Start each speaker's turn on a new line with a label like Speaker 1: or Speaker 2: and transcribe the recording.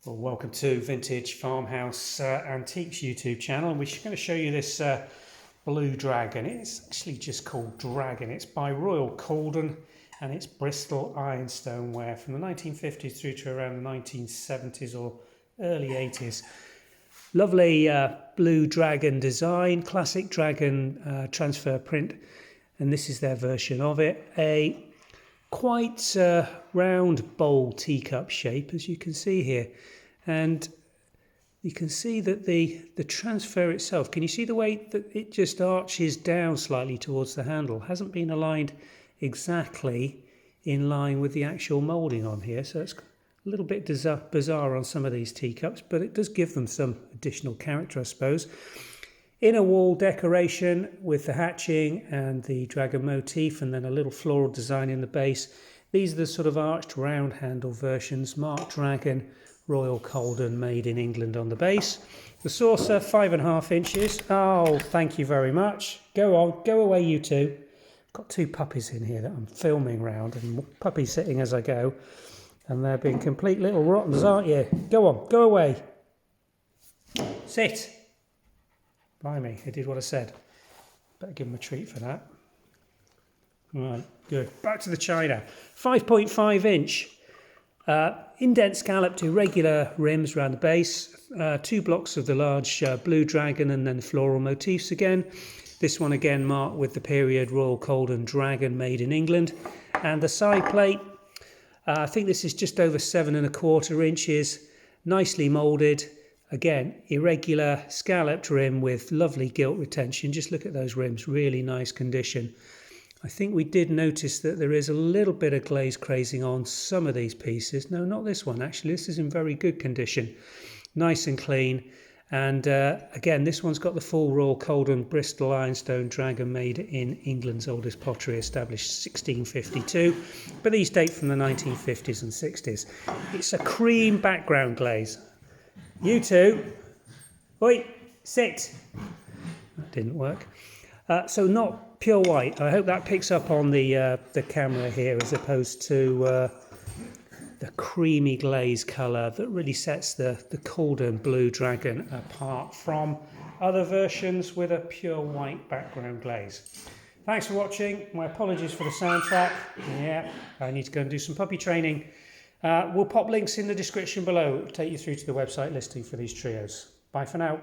Speaker 1: Well, welcome to Vintage Farmhouse Antiques YouTube channel, and we're going to show you this blue dragon. It's actually just called Dragon. It's by Royal Cauldon and it's Bristol Ironstone ware from the 1950s through to around the 1970s or early 80s. Lovely blue dragon design, classic dragon transfer print, and this is their version of it. A quite round bowl teacup shape, as you can see here, and you can see that the transfer itself, can you see the way that it just arches down slightly towards the handle? Hasn't been aligned exactly in line with the actual moulding on here, so it's a little bit bizarre on some of these teacups, but it does give them some additional character, I suppose. Inner wall decoration with the hatching and the dragon motif, and then a little floral design in the base. These are the sort of arched round handle versions, marked dragon, Royal Cauldon, made in England on the base. The saucer, 5.5 inches. Oh, thank you very much. Go on, go away you two. I've got two puppies in here that I'm filming round, and puppies sitting as I go, and they're being complete little rottens, aren't you? Go on, go away. Sit. Blimey, he did what I said. Better give him a treat for that. Right, good. Back to the china. 5.5 inch. Indent scallop to irregular rims around the base. 2 blocks of the large blue dragon and then floral motifs again. This one again marked with the period Royal Cauldon Dragon, made in England. And the side plate, I think this is just over 7.25 inches. Nicely moulded. Again, irregular scalloped rim with lovely gilt retention. Just look at those rims, really nice condition. I think we did notice that there is a little bit of glaze crazing on some of these pieces. No, not this one actually. This is in very good condition. Nice and clean. And again, this one's got the full Royal Cauldon Bristol Ironstone Dragon, made in England's oldest pottery, established 1652. But these date from the 1950s and 60s. It's a cream background glaze. You two, oi, sit. That didn't work. So not pure white. I hope that picks up on the camera here, as opposed to the creamy glaze colour that really sets the Cauldon Blue Dragon apart from other versions with a pure white background glaze. Thanks for watching. My apologies for the soundtrack. Yeah, I need to go and do some puppy training. We'll pop links in the description below. It'll take you through to the website listing for these trios. Bye for now.